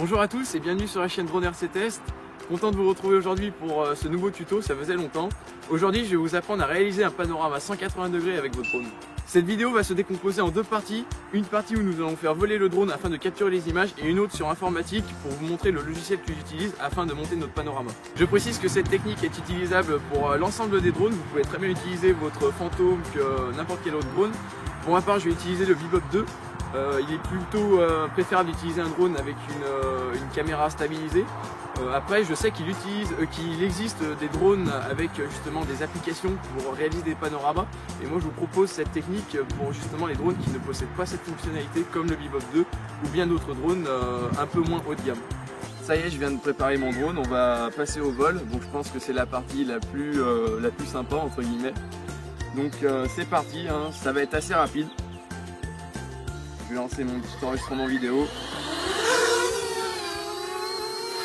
Bonjour à tous et bienvenue sur la chaîne Drone RC Test. Content de vous retrouver aujourd'hui pour ce nouveau tuto, ça faisait longtemps. Aujourd'hui je vais vous apprendre à réaliser un panorama 180 degrés avec votre drone. Cette vidéo va se décomposer en deux parties. Une partie où nous allons faire voler le drone afin de capturer les images et une autre sur informatique pour vous montrer le logiciel que j'utilise afin de monter notre panorama. Je précise que cette technique est utilisable pour l'ensemble des drones. Vous pouvez très bien utiliser votre Phantom que n'importe quel autre drone. Pour ma part je vais utiliser le Bebop 2. Il est plutôt préférable d'utiliser un drone avec une caméra stabilisée. Après, je sais qu'il existe des drones avec justement des applications pour réaliser des panoramas. Et moi, je vous propose cette technique pour justement les drones qui ne possèdent pas cette fonctionnalité, comme le Bebop 2 ou bien d'autres drones un peu moins haut de gamme. Ça y est, je viens de préparer mon drone. On va passer au vol. Donc, je pense que c'est la partie la plus sympa entre guillemets. Donc, c'est parti. Hein. Ça va être assez rapide. Je vais lancer mon petit enregistrement vidéo.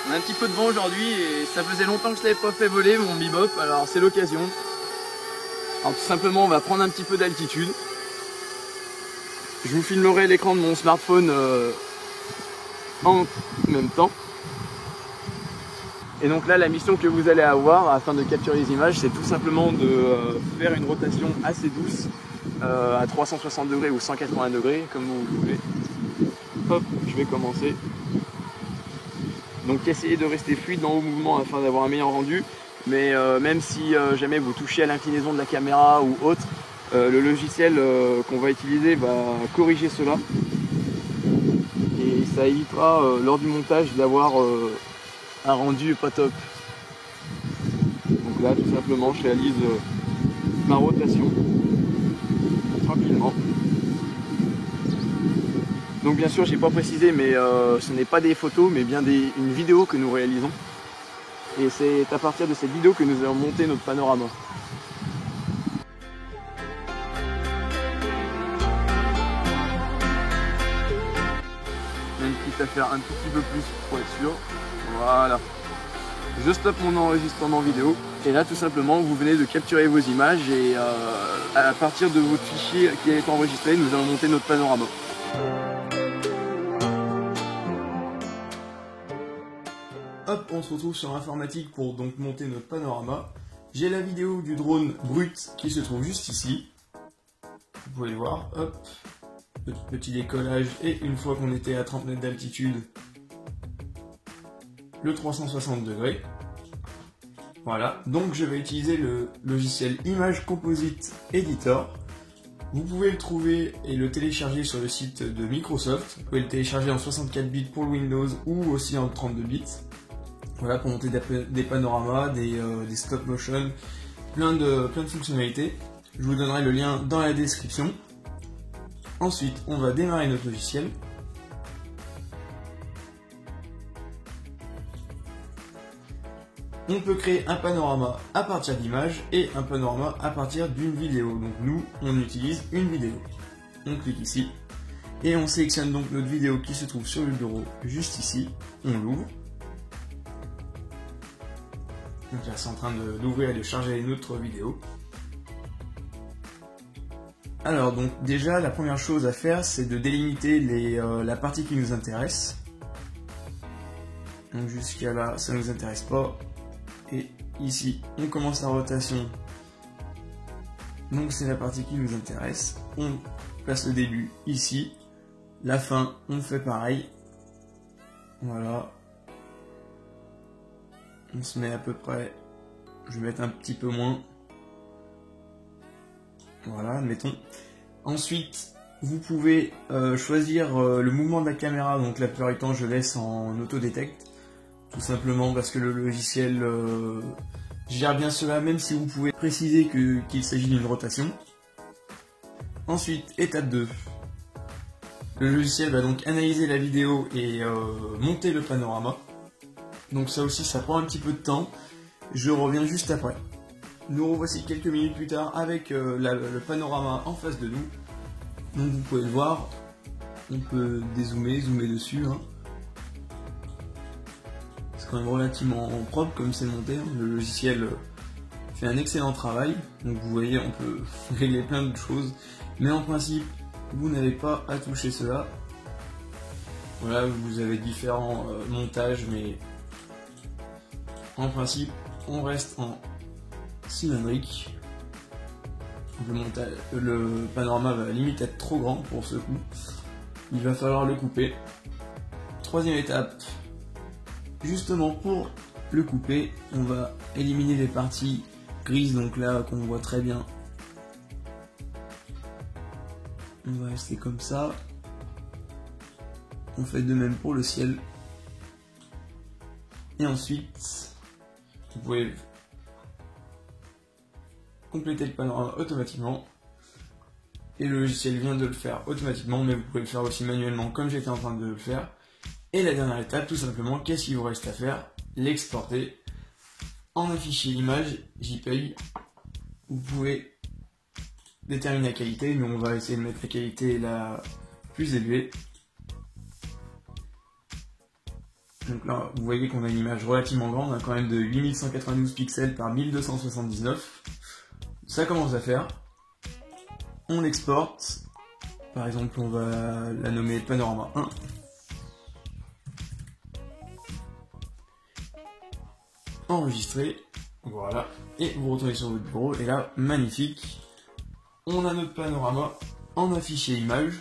On a un petit peu de vent aujourd'hui et ça faisait longtemps que je l'avais pas fait voler mon Bebop, alors c'est l'occasion. Alors tout simplement on va prendre un petit peu d'altitude. Je vous filmerai l'écran de mon smartphone en même temps. Et donc là la mission que vous allez avoir afin de capturer les images, c'est tout simplement de faire une rotation assez douce à 360 degrés ou 180 degrés comme vous voulez. Hop, je vais commencer. Donc essayez de rester fluide dans vos mouvements afin d'avoir un meilleur rendu. Mais même si jamais vous touchez à l'inclinaison de la caméra ou autre, le logiciel qu'on va utiliser va corriger cela. Et ça évitera lors du montage d'avoir un rendu pas top. Donc là tout simplement je réalise ma rotation tranquillement. Donc bien sûr j'ai pas précisé mais ce n'est pas des photos mais bien une vidéo que nous réalisons. Et c'est à partir de cette vidéo que nous allons monter notre panorama. Même quitte à faire un tout petit peu plus pour être sûr. Voilà. Je stoppe mon enregistrement vidéo. Et là tout simplement vous venez de capturer vos images et à partir de votre fichier qui a été enregistré, nous allons monter notre panorama. Hop, on se retrouve sur informatique pour donc monter notre panorama. J'ai la vidéo du drone brut qui se trouve juste ici. Vous pouvez le voir, hop, petit décollage et une fois qu'on était à 30 mètres d'altitude, le 360 degrés. Voilà, donc je vais utiliser le logiciel Image Composite Editor. Vous pouvez le trouver et le télécharger sur le site de Microsoft. Vous pouvez le télécharger en 64 bits pour le Windows ou aussi en 32 bits. Voilà, pour monter des panoramas, des stop motion, plein de fonctionnalités. Je vous donnerai le lien dans la description. Ensuite, on va démarrer notre logiciel. On peut créer un panorama à partir d'images et un panorama à partir d'une vidéo. Donc nous, on utilise une vidéo. On clique ici et on sélectionne donc notre vidéo qui se trouve sur le bureau juste ici. On l'ouvre. Donc là c'est en train d'ouvrir et de charger notre vidéo. Alors donc déjà la première chose à faire c'est de délimiter la partie qui nous intéresse. Donc jusqu'à là ça ne nous intéresse pas. Et ici on commence la rotation. Donc c'est la partie qui nous intéresse. On place le début ici. La fin on fait pareil. Voilà. On se met à peu près, je vais mettre un petit peu moins. Voilà, admettons. Ensuite, vous pouvez choisir le mouvement de la caméra. Donc la plupart du temps, je laisse en auto-détect. Tout simplement parce que le logiciel gère bien cela, même si vous pouvez préciser qu'il s'agit d'une rotation. Ensuite, étape 2. Le logiciel va donc analyser la vidéo et monter le panorama. Donc ça aussi, ça prend un petit peu de temps. Je reviens juste après. Nous revoici quelques minutes plus tard avec le panorama en face de nous. Donc vous pouvez le voir. On peut dézoomer, zoomer dessus. Hein. C'est quand même relativement propre comme c'est monté. Hein. Le logiciel fait un excellent travail. Donc vous voyez, on peut régler plein de choses. Mais en principe, vous n'avez pas à toucher cela. Voilà, vous avez différents montages, mais en principe, on reste en cylindrique. Le panorama va limite être trop grand pour ce coup. Il va falloir le couper. Troisième étape, justement pour le couper, on va éliminer les parties grises, donc là qu'on voit très bien. On va rester comme ça. On fait de même pour le ciel. Et ensuite, vous pouvez compléter le panorama automatiquement. Et le logiciel vient de le faire automatiquement, mais vous pouvez le faire aussi manuellement comme j'étais en train de le faire. Et la dernière étape, tout simplement, qu'est-ce qu'il vous reste à faire? L'exporter en un fichier image JPEG. Vous pouvez déterminer la qualité, mais on va essayer de mettre la qualité la plus élevée. Donc là, vous voyez qu'on a une image relativement grande, hein, quand même de 8192 pixels par 1279. Ça commence à faire. On l'exporte. Par exemple, on va la nommer Panorama 1. Enregistrer. Voilà. Et vous retournez sur votre bureau. Et là, magnifique. On a notre panorama en un fichier image.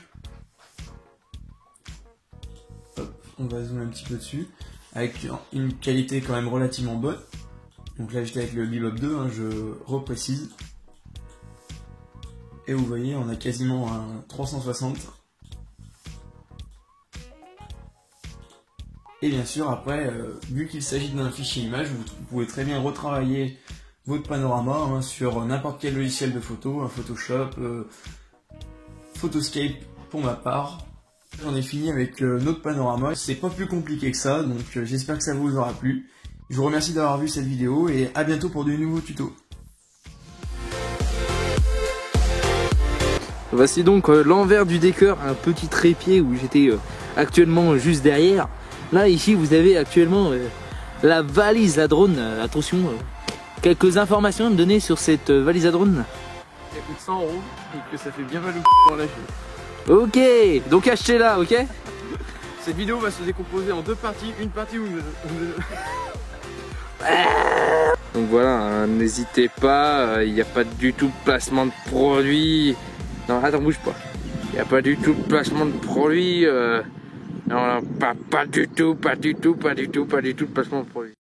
Hop, on va zoomer un petit peu dessus. Avec une qualité quand même relativement bonne. Donc là, j'étais avec le Bebop 2, hein, je reprécise. Et vous voyez, on a quasiment un 360. Et bien sûr, après, vu qu'il s'agit d'un fichier image, vous pouvez très bien retravailler votre panorama hein, sur n'importe quel logiciel de photo, un Photoshop, Photoscape pour ma part. J'en ai fini avec notre panorama, c'est pas plus compliqué que ça, donc j'espère que ça vous aura plu. Je vous remercie d'avoir vu cette vidéo et à bientôt pour de nouveaux tutos. Voici donc l'envers du décor, un petit trépied où j'étais actuellement juste derrière. Là ici vous avez actuellement la valise à drone. Attention, quelques informations à me donner sur cette valise à drone. Elle coûte 100 € et que ça fait bien mal au pour lâcher. Ok, donc achetez-la, ok. Cette vidéo va se décomposer en deux parties. Une partie où Donc voilà, hein, n'hésitez pas, il n'y a pas du tout de placement de produit. Non, attends, bouge pas. Il n'y a pas du tout de placement de produit. Non, pas du tout de placement de produit.